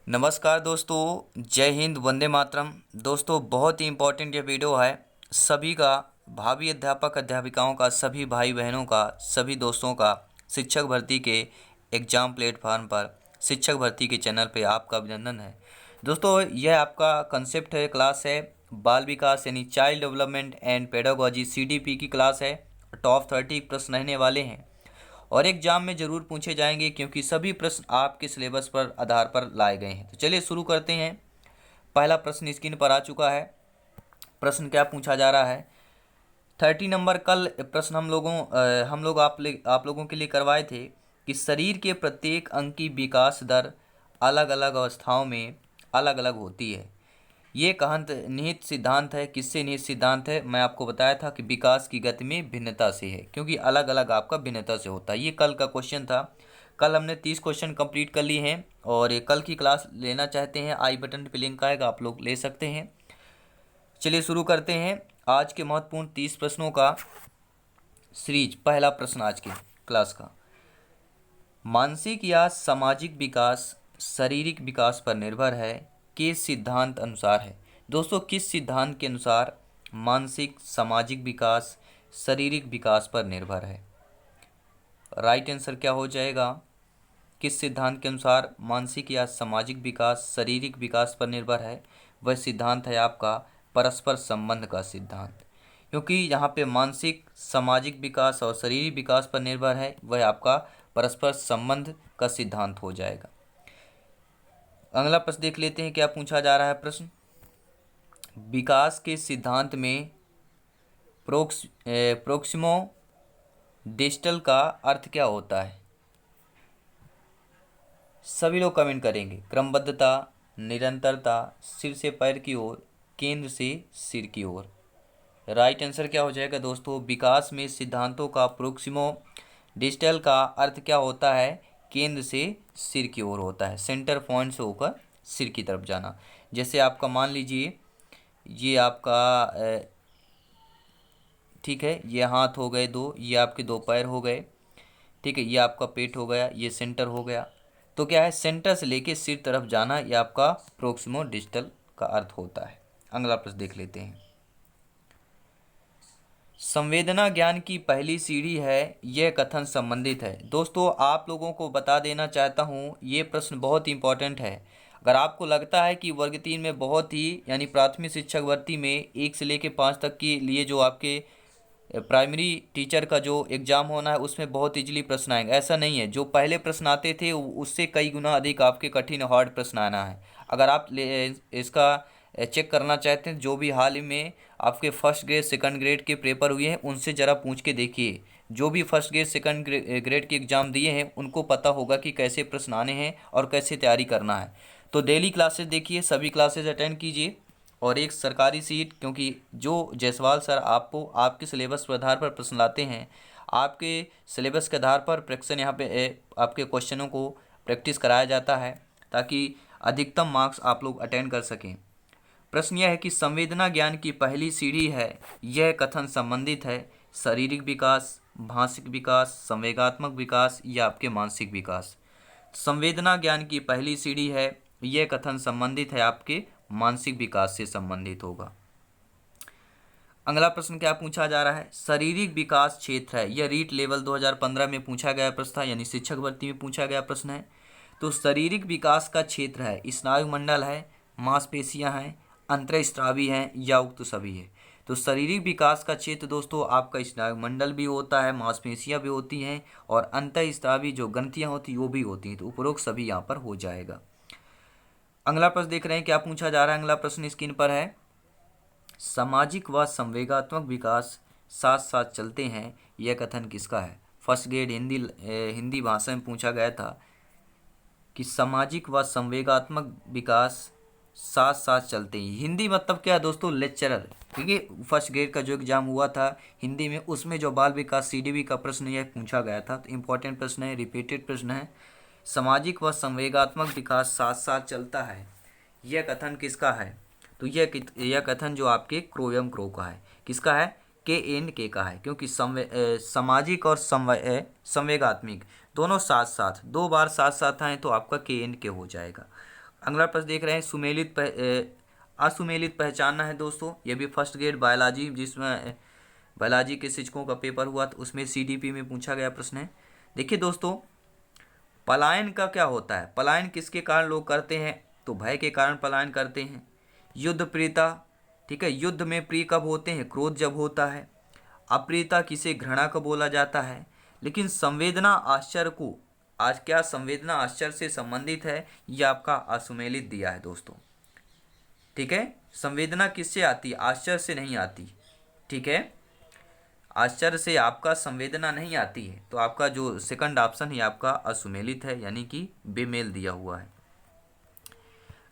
नमस्कार दोस्तों, जय हिंद, वंदे मातरम। दोस्तों, बहुत ही इम्पोर्टेंट ये वीडियो है सभी का, भावी अध्यापक अध्यापिकाओं का, सभी भाई बहनों का, सभी दोस्तों का। शिक्षक भर्ती के एग्ज़ाम प्लेटफॉर्म पर, शिक्षक भर्ती के चैनल पे आपका अभिनंदन है। दोस्तों, यह आपका कंसेप्ट है, क्लास है बाल विकास यानी child development and pedagogy CDP की क्लास है। टॉप 30 प्रश्न रहने वाले हैं और एग्जाम में ज़रूर पूछे जाएंगे क्योंकि सभी प्रश्न आपके सिलेबस पर आधार पर लाए गए हैं। तो चलिए शुरू करते हैं। पहला प्रश्न स्क्रीन पर आ चुका है। प्रश्न क्या पूछा जा रहा है? 30 नंबर कल प्रश्न हम लोग आप लोगों के लिए करवाए थे कि शरीर के प्रत्येक अंग की विकास दर अलग अलग अवस्थाओं में अलग अलग होती है। ये कहंत निहित सिद्धांत है। किससे निहित सिद्धांत है? मैं आपको बताया था कि विकास की गति में भिन्नता से है, क्योंकि अलग अलग आपका भिन्नता से होता है। ये कल का क्वेश्चन था। कल हमने 30 क्वेश्चन कंप्लीट कर लिए हैं और ये कल की क्लास लेना चाहते हैं, आई बटन पे लिंक आएगा, आप लोग ले सकते हैं। चलिए शुरू करते हैं आज के महत्वपूर्ण 30 प्रश्नों का सीरीज। पहला प्रश्न आज की क्लास का, मानसिक या सामाजिक विकास शारीरिक विकास पर निर्भर है, किस सिद्धांत अनुसार है? दोस्तों, किस सिद्धांत के अनुसार मानसिक सामाजिक विकास शारीरिक विकास पर निर्भर है? राइट आंसर क्या हो जाएगा? किस सिद्धांत के अनुसार मानसिक या सामाजिक विकास शारीरिक विकास पर निर्भर है? वह सिद्धांत है आपका परस्पर संबंध का सिद्धांत। क्योंकि यहाँ पे मानसिक सामाजिक विकास और शारीरिक विकास पर निर्भर है, वह आपका परस्पर संबंध का सिद्धांत हो जाएगा। अगला प्रश्न देख लेते हैं, क्या पूछा जा रहा है प्रश्न। विकास के सिद्धांत में प्रोक्सिमो डिस्टल का अर्थ क्या होता है? सभी लोग कमेंट करेंगे। क्रमबद्धता, निरंतरता, सिर से पैर की ओर, केंद्र से सिर की ओर। राइट आंसर क्या हो जाएगा दोस्तों? विकास में सिद्धांतों का प्रोक्सिमो डिजिटल का अर्थ क्या होता है? केंद्र से सिर की ओर होता है, सेंटर पॉइंट से होकर सिर की तरफ जाना। जैसे आपका मान लीजिए ये आपका ठीक है, ये हाथ हो गए दो, ये आपके दो पैर हो गए, ठीक है, ये आपका पेट हो गया, ये सेंटर हो गया। तो क्या है, सेंटर से लेके सिर तरफ जाना, ये आपका प्रोक्सिमो डिजिटल का अर्थ होता है। अगला प्रश्न देख लेते हैं। संवेदना ज्ञान की पहली सीढ़ी है, यह कथन संबंधित है। दोस्तों, आप लोगों को बता देना चाहता हूँ, ये प्रश्न बहुत इंपॉर्टेंट है। अगर आपको लगता है कि वर्ग 3 में बहुत ही यानी प्राथमिक शिक्षक भर्ती में 1 से लेकर 5 तक के लिए जो आपके प्राइमरी टीचर का जो एग्ज़ाम होना है उसमें बहुत इजीली प्रश्न आएंगे, ऐसा नहीं है। जो पहले प्रश्न आते थे उससे कई गुना अधिक आपके कठिन हार्ड प्रश्न आना है। अगर आप इसका चेक करना चाहते हैं, जो भी हाल ही में आपके फर्स्ट ग्रेड सेकंड ग्रेड के पेपर हुए हैं उनसे ज़रा पूछ के देखिए। जो भी फर्स्ट ग्रेड सेकंड ग्रेड के एग्ज़ाम दिए हैं उनको पता होगा कि कैसे प्रश्न आने हैं और कैसे तैयारी करना है। तो डेली क्लासेस देखिए, सभी क्लासेस अटेंड कीजिए और एक सरकारी सीट, क्योंकि जो जायसवाल सर आपको आपके सिलेबस के आधार पर प्रश्न लाते हैं, आपके सिलेबस के आधार पर प्रैक्टिस यहाँ पे आपके क्वेश्चनों को प्रैक्टिस कराया जाता है ताकि अधिकतम मार्क्स आप लोग अटेंड कर सकें। प्रश्न यह है कि संवेदना ज्ञान की पहली सीढ़ी है, यह कथन संबंधित है शारीरिक विकास, भाषिक विकास, संवेगात्मक विकास या आपके मानसिक विकास। संवेदना ज्ञान की पहली सीढ़ी है, यह कथन संबंधित है आपके मानसिक विकास से संबंधित होगा। अगला प्रश्न क्या पूछा जा रहा है? शारीरिक विकास क्षेत्र है, यह रीट लेवल 2015 में पूछा गया प्रश्न था, यानी शिक्षक भर्ती में पूछा गया प्रश्न है। तो शारीरिक विकास का क्षेत्र है, स्नायु मंडल है, मांसपेशियां हैं, अंतःस्रावी हैं या उक्त सभी है। तो शारीरिक विकास का क्षेत्र दोस्तों आपका स्नायु मंडल भी होता है, मांसपेशियां भी होती हैं और अंतःस्रावी जो ग्रंथियां होती हैं वो भी होती हैं। तो उपरोक्त सभी यहाँ पर हो जाएगा। अगला प्रश्न देख रहे हैं, क्या पूछा जा रहा है? अगला प्रश्न स्क्रीन पर है, सामाजिक व संवेगात्मक विकास साथ साथ चलते हैं, यह कथन किसका है? फर्स्ट ग्रेड हिंदी भाषा में पूछा गया था कि सामाजिक व संवेगात्मक विकास साथ साथ चलते हैं। हिंदी मतलब क्या है दोस्तों? लेक्चरर। ठीक है, फर्स्ट ग्रेड का जो एग्जाम हुआ था हिंदी में, उसमें जो बाल विकास CDB का प्रश्न यह पूछा गया था। तो इम्पोर्टेंट प्रश्न है, रिपीटेड प्रश्न है। सामाजिक व संवेगात्मक विकास साथ साथ चलता है, यह कथन किसका है? तो यह कथन जो आपके क्रोयम क्रो का है। किसका है? के का है, क्योंकि सामाजिक और संवेगात्मक दोनों साथ साथ, दो बार साथ साथ आए तो आपका के हो जाएगा। अगला प्रश्न देख रहे हैं असुमेलित पहचानना है दोस्तों। ये भी फर्स्ट ग्रेड बायोलॉजी, जिसमें बायोलॉजी के शिक्षकों का पेपर हुआ तो उसमें सीडीपी में पूछा गया प्रश्न है। देखिए दोस्तों, पलायन का क्या होता है? पलायन किसके कारण लोग करते हैं? तो भय के कारण पलायन करते हैं। युद्ध प्रियता, ठीक है, युद्ध में प्रिय कब होते हैं? क्रोध जब होता है। अप्रियता किसे घृणा को बोला जाता है। लेकिन संवेदना आश्चर्य को, आज क्या संवेदना आश्चर्य से संबंधित है? ये आपका असुमेलित दिया है दोस्तों, ठीक है। संवेदना किससे आती है? आश्चर्य से नहीं आती, ठीक है। आश्चर्य से आपका संवेदना नहीं आती है, तो आपका जो सेकंड ऑप्शन है आपका असुमेलित है, यानी कि बेमेल दिया हुआ है।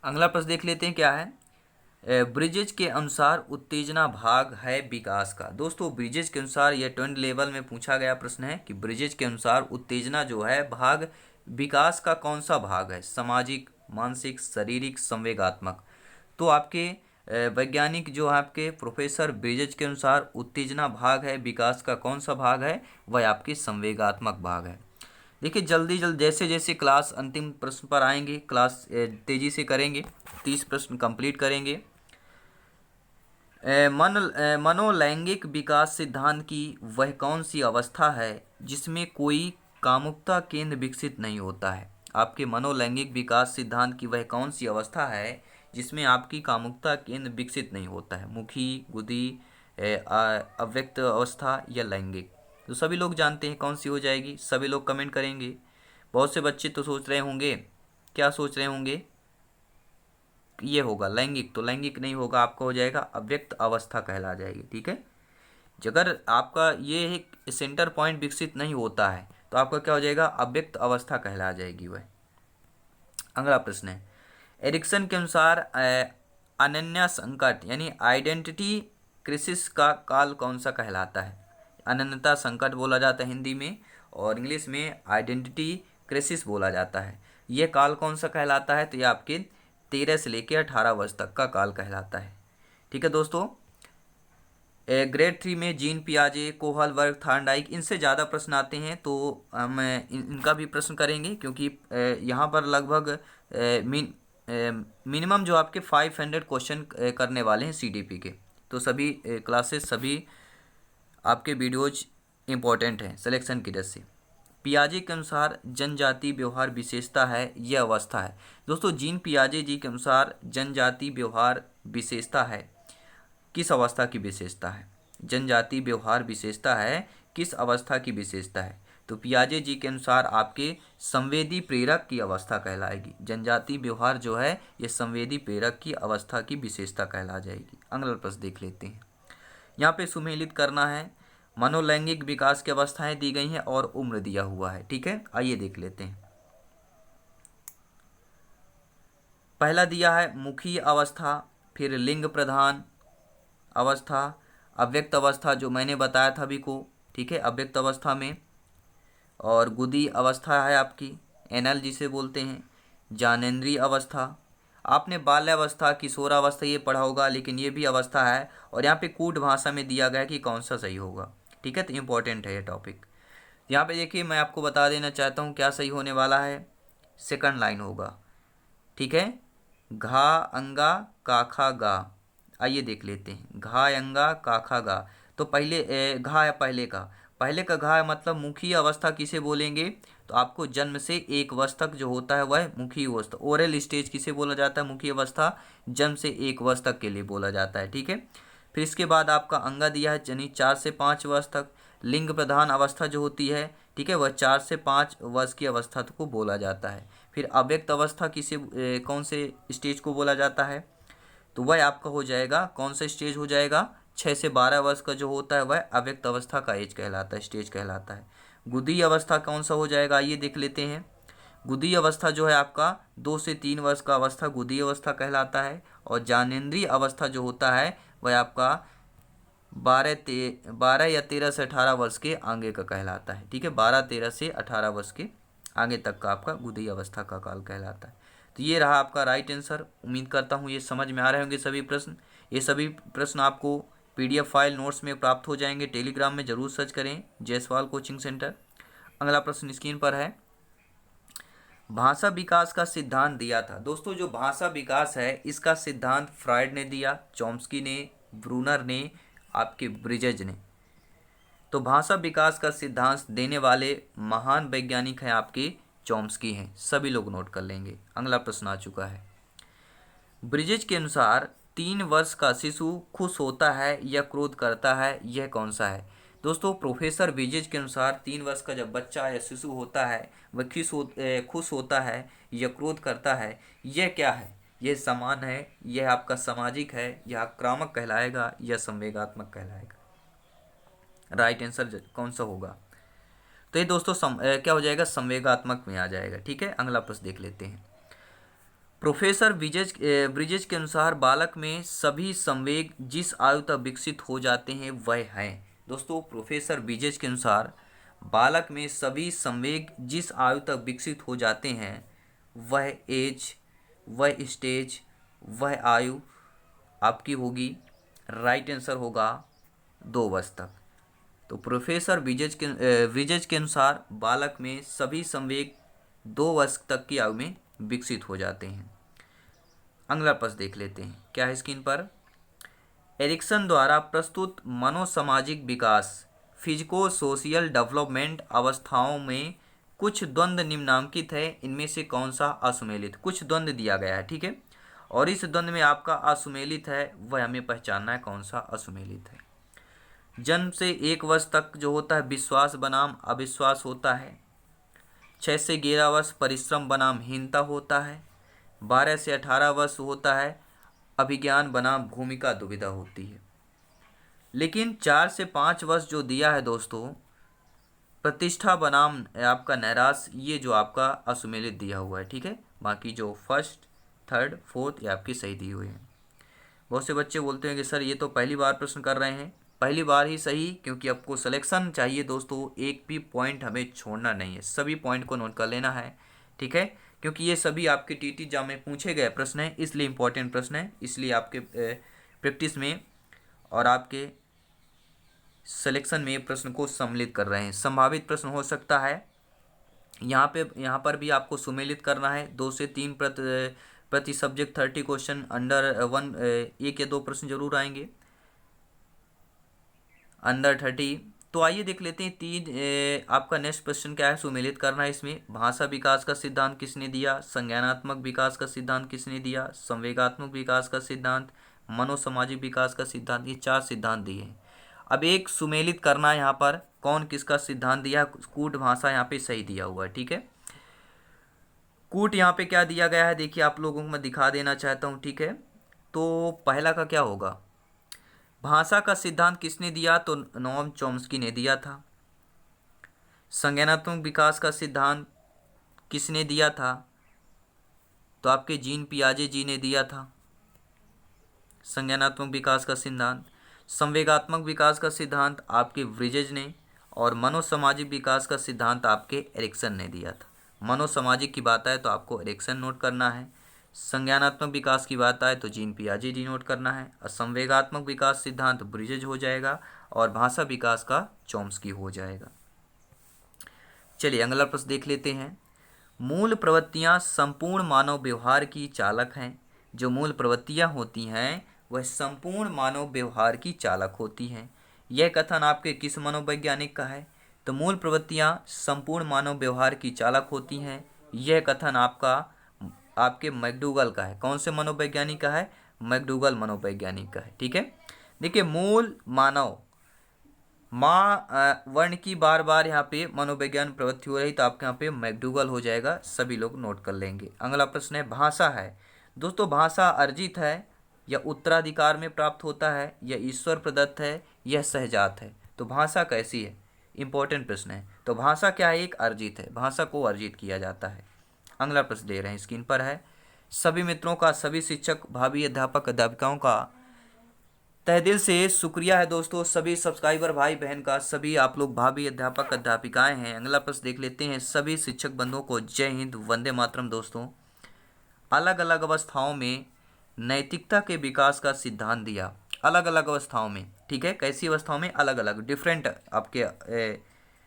अगला प्रश्न देख लेते हैं क्या है। ब्रिजेज के अनुसार उत्तेजना भाग है विकास का। दोस्तों ब्रिजेज के अनुसार यह 20 लेवल में पूछा गया प्रश्न है कि ब्रिजेज के अनुसार उत्तेजना जो है भाग विकास का कौन सा भाग है? सामाजिक, मानसिक, शारीरिक, संवेगात्मक। तो आपके वैज्ञानिक जो है आपके प्रोफेसर ब्रिजेज के अनुसार उत्तेजना भाग है विकास का कौन सा भाग है? वह आपके संवेगात्मक भाग है। देखिए जल्दी जैसे जैसे क्लास अंतिम प्रश्न पर आएंगे, क्लास तेजी से करेंगे, 30 प्रश्न कंप्लीट करेंगे। मनोलैंगिक विकास सिद्धांत की वह कौन सी अवस्था है जिसमें कोई कामुकता केंद्र विकसित नहीं होता है? आपके मनोलैंगिक विकास सिद्धांत की वह कौन सी अवस्था है जिसमें आपकी कामुकता केंद्र विकसित नहीं होता है? मुखी, गुदी, अव्यक्त अवस्था या लैंगिक? तो सभी लोग जानते हैं कौन सी हो जाएगी, सभी लोग कमेंट करेंगे। बहुत से बच्चे तो सोच रहे होंगे, क्या सोच रहे होंगे? ये होगा लैंगिक, तो लैंगिक नहीं होगा, आपका हो जाएगा अव्यक्त अवस्था कहला जाएगी, ठीक है। अगर आपका ये एक सेंटर पॉइंट विकसित नहीं होता है तो आपका क्या हो जाएगा? अव्यक्त अवस्था कहला जाएगी वह। अगला प्रश्न है, एरिक्सन के अनुसार अनन्या संकट यानी आइडेंटिटी क्राइसिस का काल कौन सा कहलाता है? अनन्यता संकट बोला जाता है हिंदी में, और इंग्लिश में आइडेंटिटी क्राइसिस बोला जाता है। यह काल कौन सा कहलाता है? तो ये आपके 13 से लेकर 18 वर्ष तक का काल कहलाता है, ठीक है दोस्तों। ग्रेड 3 में जीन पियाजे, कोहल वर्ग, थार्नडाइक, इनसे ज़्यादा प्रश्न आते हैं, तो हम इनका भी प्रश्न करेंगे, क्योंकि यहाँ पर लगभग मिनिमम जो आपके 500 क्वेश्चन करने वाले हैं सीडीपी के। तो सभी क्लासेस, सभी आपके वीडियोज इम्पोर्टेंट हैं सिलेक्शन की दृष्टि से। पियाजे के अनुसार जनजाति व्यवहार विशेषता है, यह अवस्था है। दोस्तों जीन पियाजे जी के अनुसार जनजाति व्यवहार विशेषता है, किस अवस्था की विशेषता है? जनजाति व्यवहार विशेषता है, किस अवस्था की विशेषता है? तो पियाजे जी के अनुसार आपके संवेदी प्रेरक की अवस्था कहलाएगी। जनजाति व्यवहार जो है ये संवेदी प्रेरक की अवस्था की विशेषता कहला जाएगी। अगला प्रश्न देख लेते हैं। यहाँ पे सुमेलित करना है, मनोलैंगिक विकास की अवस्थाएं दी गई हैं और उम्र दिया हुआ है, ठीक है। आइए देख लेते हैं। पहला दिया है मुखी अवस्था, फिर लिंग प्रधान अवस्था, अव्यक्त अवस्था जो मैंने बताया था अभी को, ठीक है, अव्यक्त अवस्था में, और गुदी अवस्था है आपकी, एनल जिसे बोलते हैं, ज्ञानेंद्रीय अवस्था। आपने बाल्यावस्था, किशोरावस्था ये पढ़ा होगा, लेकिन ये भी अवस्था है, और यहाँ पे कूट भाषा में दिया गया है कि कौन सा सही होगा, ठीक है। तो इम्पोर्टेंट है ये टॉपिक। यहाँ पे देखिए मैं आपको बता देना चाहता हूँ क्या सही होने वाला है। सेकंड लाइन होगा, ठीक है, घा अंगा काखा गा। आइए देख लेते हैं, घा अंगा काखा गा। तो पहले घा है पहले का घा है, मतलब मुखी अवस्था किसे बोलेंगे? तो आपको जन्म से 1 वर्ष तक जो होता है वह मुखी अवस्था। ओरल स्टेज किसे बोला जाता है? मुखी अवस्था जन्म से 1 वर्ष तक के लिए बोला जाता है, ठीक है। फिर इसके बाद आपका अंगा दिया है यानी 4 से 5 वर्ष तक। लिंग प्रधान अवस्था जो होती है, ठीक है, वह 4 से 5 वर्ष की अवस्था को बोला जाता है। फिर अव्यक्त अवस्था किसे कौन से स्टेज को बोला जाता है? तो वह आपका हो जाएगा, कौन सा स्टेज हो जाएगा? 6 से 12 वर्ष का जो होता है वह अव्यक्त अवस्था का एज कहलाता है, स्टेज कहलाता है। गुदी अवस्था कौन सा हो जाएगा? आइए देख लेते हैं। गुदी अवस्था जो है आपका 2 से 3 वर्ष का अवस्था गुदी अवस्था कहलाता है, और ज्ञानेंद्रीय अवस्था जो होता है वह आपका 12 या 13 से 18 वर्ष के आगे का कहलाता है, ठीक है। 12-13 से 18 वर्ष के आगे तक का आपका गुदी अवस्था का काल कहलाता है। तो ये रहा आपका राइट आंसर। उम्मीद करता हूँ ये समझ में आ रहे होंगे सभी प्रश्न। ये सभी प्रश्न आपको पीडीएफ फाइल नोट्स में प्राप्त हो जाएंगे। टेलीग्राम में जरूर सर्च करें जायसवाल कोचिंग सेंटर। अगला प्रश्न स्क्रीन पर है, भाषा विकास का सिद्धांत दिया था? दोस्तों जो भाषा विकास है इसका सिद्धांत फ्रायड ने दिया, चॉम्स्की ने, ब्रूनर ने, आपके ब्रिजेज ने। तो भाषा विकास का सिद्धांत देने वाले महान वैज्ञानिक हैं आपके चॉम्स्की हैं। सभी लोग नोट कर लेंगे। अगला प्रश्न आ चुका है। ब्रिजेज के अनुसार 3 वर्ष का शिशु खुश होता है या क्रोध करता है, यह कौन सा है? दोस्तों प्रोफेसर ब्रिजेज के अनुसार 3 वर्ष का जब बच्चा या शिशु होता है वह खुश होता है या क्रोध करता है, यह क्या है? यह समान है, यह आपका सामाजिक है, यह आक्रामक कहलाएगा या संवेगात्मक कहलाएगा? राइट आंसर कौन सा होगा? तो ये दोस्तों क्या हो जाएगा? संवेगात्मक में आ जाएगा। ठीक है, अगला प्रश्न देख लेते हैं। प्रोफेसर ब्रिजेज के अनुसार बालक में सभी संवेग जिस आयु तक विकसित हो जाते हैं वह हैं। दोस्तों प्रोफेसर ब्रिजेज के अनुसार बालक में सभी संवेग जिस आयु तक विकसित हो जाते हैं वह एज, वह स्टेज, वह आयु आपकी होगी। राइट आंसर होगा 2 वर्ष तक। तो प्रोफेसर ब्रिजेज के अनुसार बालक में सभी संवेग 2 वर्ष तक की आयु में विकसित हो जाते हैं। अगला प्रश्न देख लेते हैं, क्या है स्क्रीन पर? एरिक्सन द्वारा प्रस्तुत मनोसामाजिक विकास फिजिको सोशियल डेवलपमेंट अवस्थाओं में कुछ द्वंद्व निम्नांकित है, इनमें से कौन सा असुमेलित? कुछ द्वंद्व दिया गया है, ठीक है, और इस द्वंद्व में आपका असुमेलित है, वह हमें पहचानना है कौन सा असुमेलित है। जन्म से 1 वर्ष तक जो होता है विश्वास बनाम अविश्वास होता है। 6 से 11 वर्ष परिश्रम बनाम हीनता होता है। 12 से 18 वर्ष होता है अभिज्ञान बनाम भूमिका दुविधा होती है। लेकिन 4 से 5 वर्ष जो दिया है दोस्तों प्रतिष्ठा बनाम आपका नैराश, ये जो आपका असुमेलित दिया हुआ है, ठीक है। बाकी जो फर्स्ट, थर्ड, फोर्थ ये आपकी सही दी हुई है। बहुत से बच्चे बोलते हैं कि सर ये तो पहली बार प्रश्न कर रहे हैं। पहली बार ही सही, क्योंकि आपको सिलेक्शन चाहिए दोस्तों, एक भी पॉइंट हमें छोड़ना नहीं है, सभी पॉइंट को नोट कर लेना है, ठीक है, क्योंकि ये सभी आपके टीटी एग्जाम में पूछे गए प्रश्न हैं, इसलिए इंपॉर्टेंट प्रश्न है, इसलिए आपके प्रैक्टिस में और आपके सिलेक्शन में प्रश्न को सम्मिलित कर रहे हैं। संभावित प्रश्न हो सकता है यहाँ पर भी आपको सुमेलित करना है। 2 से 3 प्रति सब्जेक्ट 30 क्वेश्चन अंडर 1, 1 या 2 प्रश्न जरूर आएंगे अंडर 30। तो आइए देख लेते हैं 3 आपका नेक्स्ट क्वेश्चन क्या है, सुमेलित करना है इसमें। भाषा विकास का सिद्धांत किसने दिया? संज्ञानात्मक विकास का सिद्धांत किसने दिया? संवेगात्मक विकास का सिद्धांत, मनोसामाजिक विकास का सिद्धांत, ये 4 सिद्धांत दिए हैं। अब एक सुमेलित करना है यहाँ पर, कौन किसका सिद्धांत दिया? कूट भाषा यहाँ पे सही दिया हुआ है, ठीक है। कूट यहाँ पे क्या दिया गया है देखिए, आप लोगों को मैं दिखा देना चाहता हूँ, ठीक है। तो पहला का क्या होगा? भाषा का सिद्धांत किसने दिया? तो नोम चॉम्स्की ने दिया था। संज्ञानात्मक विकास का सिद्धांत किसने दिया था? तो आपके जीन पियाजे जी ने दिया था संज्ञानात्मक विकास का सिद्धांत। संवेगात्मक विकास का सिद्धांत आपके ब्रिजेज ने, और मनोसामाजिक विकास का सिद्धांत आपके एरिक्सन ने दिया था। मनोसामाजिक की बात आए तो आपको एरिक्सन नोट करना है, संज्ञानात्मक विकास की बात आए तो जीन पियाजे डी नोट करना है, और संवेगात्मक विकास सिद्धांत ब्रिजेज हो जाएगा, और भाषा विकास का चॉम्स्की हो जाएगा। चलिए अगला प्रश्न देख लेते हैं। मूल प्रवृत्तियां संपूर्ण मानव व्यवहार की चालक हैं। जो मूल प्रवृत्तियां होती हैं वह संपूर्ण मानव व्यवहार की चालक होती हैं। यह कथन आपके किस मनोवैज्ञानिक का है? तो मूल प्रवृत्तियां संपूर्ण मानव व्यवहार की चालक होती हैं, यह कथन आपके मैकडूगल का है। कौन से मनोवैज्ञानिक का है? मैकडूगल मनोवैज्ञानिक का है, ठीक है। देखिए मूल मानव वर्ण की बार बार यहाँ पे मनोविज्ञान प्रवृत्ति हो रही, तो आपके यहाँ पे मैकडूगल हो जाएगा, सभी लोग नोट कर लेंगे। अगला प्रश्न है भाषा है। दोस्तों भाषा अर्जित है या उत्तराधिकार में प्राप्त होता है, या ईश्वर प्रदत्त है, यह सहजात है? तो भाषा कैसी है? इंपॉर्टेंट प्रश्न है। तो भाषा क्या है? एक अर्जित है, भाषा को अर्जित किया जाता है। अगला प्रश्न दे रहे हैं, स्क्रीन पर है। सभी मित्रों का, सभी शिक्षक भावी अध्यापक अध्यापिकाओं का तहे दिल से शुक्रिया है दोस्तों, सभी सब्सक्राइबर भाई बहन का, सभी आप लोग भावी अध्यापक अध्यापिकाएं हैं। अगला प्रश्न देख लेते हैं। सभी शिक्षक बंधुओं को जय हिंद, वंदे मातरम। दोस्तों अलग अलग अवस्थाओं में नैतिकता के विकास का सिद्धांत दिया। अलग अलग अवस्थाओं में, ठीक है, कैसी अवस्थाओं में? अलग अलग, डिफरेंट आपके,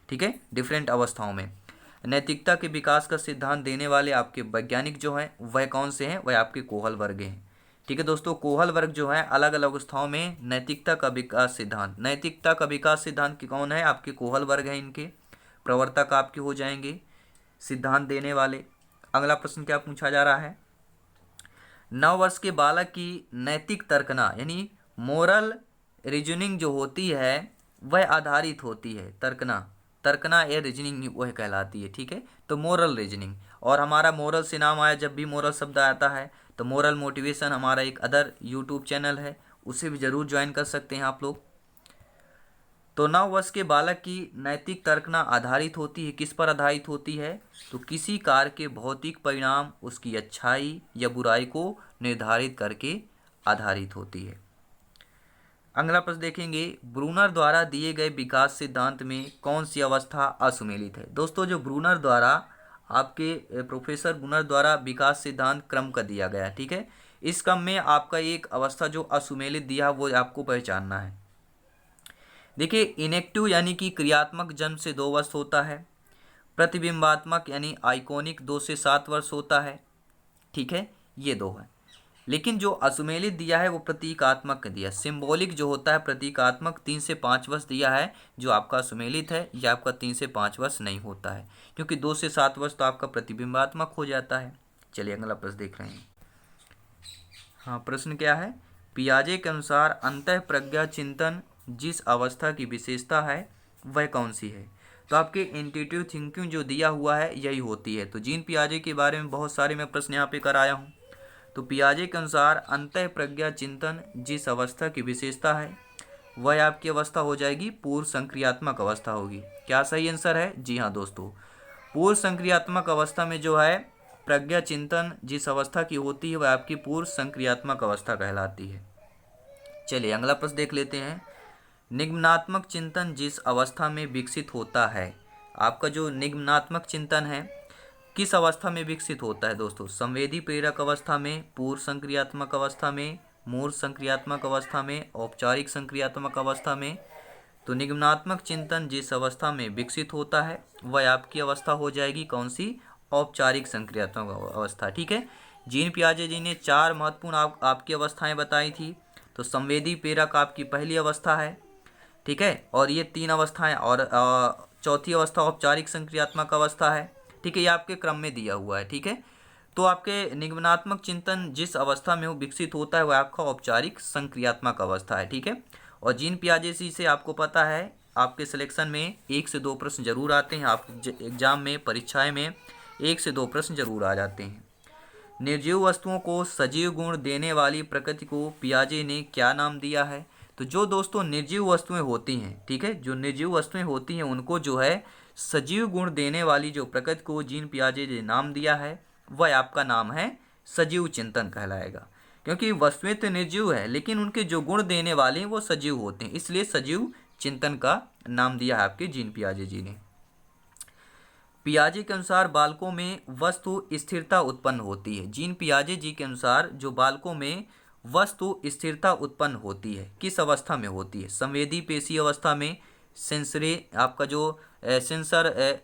ठीक है, डिफरेंट अवस्थाओं में नैतिकता के विकास का सिद्धांत देने वाले आपके वैज्ञानिक जो हैं वह कौन से हैं, वह आपके कोहल वर्ग हैं। ठीक है दोस्तों, कोहल वर्ग जो है अलग अलग अवस्थाओं में नैतिकता का विकास सिद्धांत की कौन है, आपके कोहल वर्ग हैं। इनके प्रवर्तक आपके हो जाएंगे सिद्धांत देने वाले। अगला प्रश्न क्या पूछा जा रहा है, 9 वर्ष के बालक की नैतिक तर्कना यानी मोरल रीजनिंग जो होती है वह आधारित होती है, तर्कना या रीजनिंग वह कहलाती है। ठीक है, तो मोरल रीजनिंग, और हमारा मोरल से नाम आया, जब भी मोरल शब्द आता है तो मोरल मोटिवेशन हमारा एक अदर यूट्यूब चैनल है, उसे भी जरूर ज्वाइन कर सकते हैं आप लोग। तो 9 वर्ष के बालक की नैतिक तर्कना आधारित होती है, किस पर आधारित होती है, तो किसी कार्य के भौतिक परिणाम उसकी अच्छाई या बुराई को निर्धारित करके आधारित होती है। अगला प्रश्न देखेंगे, ब्रूनर द्वारा दिए गए विकास सिद्धांत में कौन सी अवस्था असुमेलित है। दोस्तों, जो ब्रूनर द्वारा आपके प्रोफेसर ब्रूनर द्वारा विकास सिद्धांत क्रम का दिया गया, ठीक है, इस क्रम में आपका एक अवस्था जो असुमेलित दिया वो आपको पहचानना है। देखिए, इनेक्टिव यानी कि क्रियात्मक जन्म से 2 वर्ष होता है, प्रतिबिंबात्मक यानी आइकॉनिक 2 से 7 वर्ष होता है। ठीक है, ये 2 है। लेकिन जो असुमेलित दिया है वो प्रतीकात्मक दिया, सिंबॉलिक जो होता है प्रतीकात्मक 3 से 5 वर्ष दिया है। जो आपका असुमेलित है ये आपका 3 से 5 वर्ष नहीं होता है, क्योंकि 2 से 7 वर्ष तो आपका प्रतिबिंबात्मक हो जाता है। चलिए अगला प्रश्न देख रहे हैं। हाँ, प्रश्न क्या है, पियाजे के अनुसार अंतः प्रज्ञा चिंतन जिस अवस्था की विशेषता है वह कौन सी है। तो आपके इंट्यूटिव थिंकिंग जो दिया हुआ है यही होती है। तो जीन पियाजे के बारे में बहुत सारे मैं प्रश्न यहाँ पे कराया हूँ। तो पियाजे के अनुसार अंतः प्रज्ञा चिंतन जिस अवस्था की विशेषता है वह आपकी अवस्था हो जाएगी पूर्व संक्रियात्मक अवस्था होगी। क्या सही आंसर है? जी हाँ दोस्तों, पूर्व संक्रियात्मक अवस्था में जो है प्रज्ञा चिंतन जिस अवस्था की होती है वह आपकी पूर्व संक्रियात्मक अवस्था कहलाती है। चलिए अगला प्रश्न देख लेते हैं, निगमनात्मक चिंतन जिस अवस्था में विकसित होता है, आपका जो निगमनात्मक चिंतन है किस अवस्था में विकसित होता है दोस्तों? संवेदी प्रेरक अवस्था में, पूर्व संक्रियात्मक अवस्था में, मूर्त संक्रियात्मक अवस्था में, औपचारिक संक्रियात्मक अवस्था में। तो निगमनात्मक चिंतन जिस अवस्था में विकसित होता है वह आपकी अवस्था हो जाएगी कौन सी? औपचारिक संक्रियात्मक अवस्था। ठीक है, जीन पियाजे जी ने 4 महत्वपूर्ण आपकी अवस्थाएं बताई थी। तो संवेदी प्रेरक आपकी पहली अवस्था है, ठीक है, और ये 3 अवस्थाएं, और चौथी अवस्था औपचारिक संक्रियात्मक अवस्था है। ठीक है, ये आपके क्रम में दिया हुआ है। ठीक है, तो आपके निगमनात्मक चिंतन जिस अवस्था में वो विकसित होता है वह आपका औपचारिक संक्रियात्मक अवस्था है। ठीक है, और जीन पियाजे से आपको पता है आपके सिलेक्शन में 1 से 2 प्रश्न जरूर आते हैं, आप एग्जाम में परीक्षाएं में 1 से 2 प्रश्न जरूर आ जाते हैं। निर्जीव वस्तुओं को सजीव गुण देने वाली प्रकृति को पियाजे ने क्या नाम दिया है? तो जो दोस्तों निर्जीव वस्तुएं होती हैं, ठीक है, जो निर्जीव वस्तुएं होती हैं उनको जो है सजीव गुण देने वाली जो प्रकृति को जीन पियाजे ने नाम दिया है वह आपका नाम है सजीव चिंतन कहलाएगा। क्योंकि वस्तुएं तो निर्जीव है लेकिन उनके जो गुण देने वाले हैं वो सजीव होते हैं, इसलिए सजीव चिंतन का नाम दिया है आपके जीन पियाजे जी ने। पियाजे के अनुसार बालकों में वस्तु स्थिरता उत्पन्न होती है। जीन पियाजे जी के अनुसार जो बालकों में वस्तु स्थिरता उत्पन्न होती है किस अवस्था में होती है? संवेदी पेशी अवस्था में, सेंसरी आपका जो सेंसर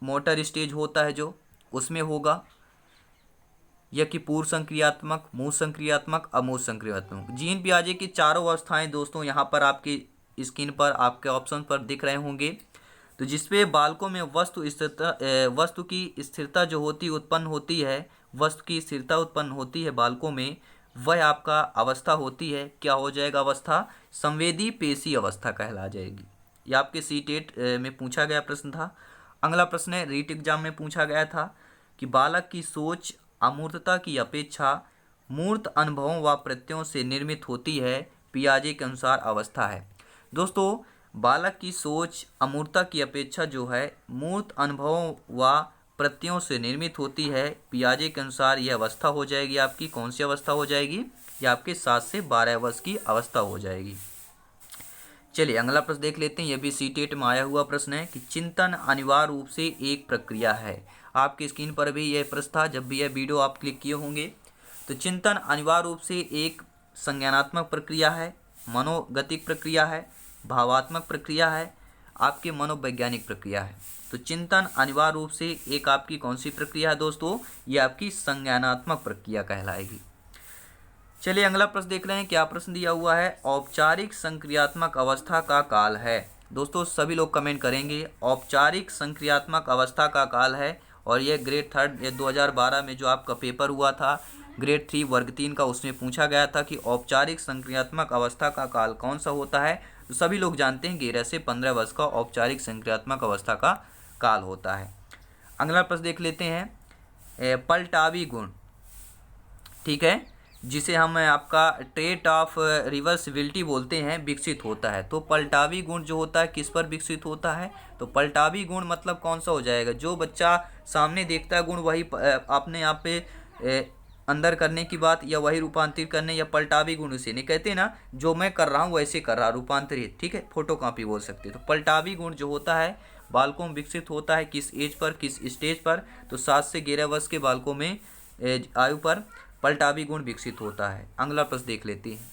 मोटर स्टेज होता है जो उसमें होगा, या कि पूर्व संक्रियात्मक, मूल संक्रियात्मक, अमूर्त संक्रियात्मक। जीन पियाजे की चारों अवस्थाएं दोस्तों यहाँ पर आपकी स्क्रीन पर आपके ऑप्शन पर दिख रहे होंगे। तो जिसपे बालकों में वस्तु की स्थिरता जो होती उत्पन्न होती है, वस्तु की स्थिरता उत्पन्न होती है बालकों में, वह आपका अवस्था होती है, क्या हो जाएगा अवस्था? संवेदी पेशी अवस्था कहला जाएगी। ये आपके सीटेट में पूछा गया प्रश्न था। अगला प्रश्न है, रीट एग्जाम में पूछा गया था कि बालक की सोच अमूर्तता की अपेक्षा मूर्त अनुभवों व प्रत्ययों से निर्मित होती है, पियाजे के अनुसार अवस्था है। दोस्तों, बालक की सोच अमूर्तता की अपेक्षा जो है मूर्त अनुभवों व प्रत्ययों से निर्मित होती है, पियाजे के अनुसार यह अवस्था हो जाएगी आपकी कौन सी अवस्था हो जाएगी? यह आपके 7 से 12 वर्ष की अवस्था हो जाएगी। चलिए अगला प्रश्न देख लेते हैं। यह भी सीटेट में आया हुआ प्रश्न है कि चिंतन अनिवार्य रूप से एक प्रक्रिया है। आपकी स्क्रीन पर भी यह प्रश्न था जब भी यह वीडियो आप क्लिक किए होंगे। तो चिंतन अनिवार्य रूप से एक संज्ञानात्मक प्रक्रिया है, मनोगतिक प्रक्रिया है, भावात्मक प्रक्रिया है, आपके मनोवैज्ञानिक प्रक्रिया है। तो चिंतन अनिवार्य रूप से एक आपकी कौन सी प्रक्रिया है दोस्तों, ये आपकी संज्ञानात्मक प्रक्रिया कहलाएगी। चलिए अगला प्रश्न देख रहे हैं, क्या प्रश्न दिया हुआ है, औपचारिक संक्रियात्मक अवस्था का काल है। दोस्तों सभी लोग कमेंट करेंगे, औपचारिक संक्रियात्मक अवस्था का काल है। और ये ग्रेड 3 ये 2012 में जो आपका पेपर हुआ था ग्रेड 3 वर्ग 3 का, उसमें पूछा गया था कि औपचारिक संक्रियात्मक अवस्था का काल कौन सा होता है। तो सभी लोग जानते हैं 11 से 15 वर्ष का औपचारिक संक्रियात्मक अवस्था का काल होता है। अगला प्रश्न देख लेते हैं, पलटावी गुण, ठीक है, जिसे हम आपका ट्रेट ऑफ रिवर्सिबिलिटी बोलते हैं, विकसित होता है। तो पलटावी गुण जो होता है किस पर विकसित होता है, तो पलटावी गुण मतलब कौन सा हो जाएगा, जो बच्चा सामने देखता है गुण वही अपने आप पे अंदर करने की बात या वही रूपांतरित करने, या पलटावी गुण उसे नहीं कहते ना, जो मैं कर रहा हूँ वैसे कर रहा, रूपांतरित, ठीक है, फोटोकॉपी बोल सकते। तो पलटावी गुण जो होता है बालकों में विकसित होता है किस एज पर, किस स्टेज पर, तो 7 से 11 वर्ष के बालकों में आयु पर पलटावी गुण विकसित होता है। अगला प्रश्न देख लेते हैं,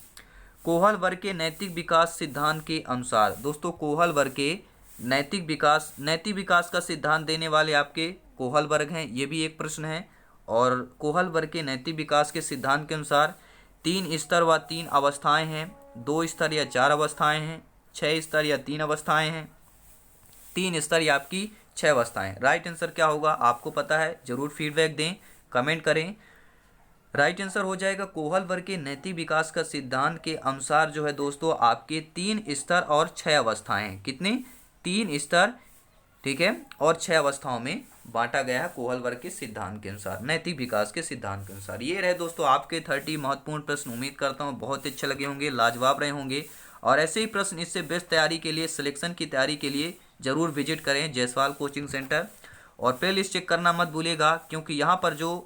कोहल वर्ग के नैतिक विकास सिद्धांत के अनुसार। दोस्तों कोहल वर्ग के नैतिक विकास का सिद्धांत देने वाले आपके कोहल वर्ग हैं, ये भी एक प्रश्न है। और कोहल वर्ग के नैतिक विकास के सिद्धांत के अनुसार 3 स्तर व 3 अवस्थाएं हैं, 2 स्तर या 4 अवस्थाएं हैं, 6 स्तर या 3 अवस्थाएं हैं, 3 स्तर या आपकी 6 अवस्थाएं। राइट आंसर क्या होगा आपको पता है, जरूर फीडबैक दें, कमेंट करें। राइट आंसर हो जाएगा कोहल वर्ग के नैतिक विकास का सिद्धांत के अनुसार जो है दोस्तों आपके 3 स्तर और 6 अवस्थाएं हैं। कितने, 3 स्तर, ठीक है, और 6 अवस्थाओं में बांटा गया है कोहल वर्ग के सिद्धांत के अनुसार, नैतिक विकास के सिद्धांत के अनुसार। ये रहे दोस्तों आपके 30 महत्वपूर्ण प्रश्न। उम्मीद करता हूँ बहुत अच्छे लगे होंगे, लाजवाब रहे होंगे। और ऐसे ही प्रश्न इससे बेस्ट तैयारी के लिए, सिलेक्शन की तैयारी के लिए जरूर विजिट करें जायसवाल कोचिंग सेंटर। और प्ले लिस्ट चेक करना मत भूलिएगा, क्योंकि यहाँ पर जो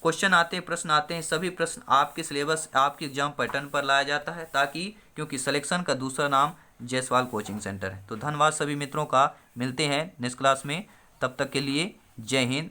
क्वेश्चन आते हैं, प्रश्न आते हैं, सभी प्रश्न आपके सिलेबस, आपके एग्जाम पैटर्न पर लाया जाता है, ताकि क्योंकि सिलेक्शन का दूसरा नाम जायसवाल कोचिंग सेंटर है। तो धन्यवाद सभी मित्रों का, मिलते हैं नेक्स्ट क्लास में, तब तक के लिए जय हिंद।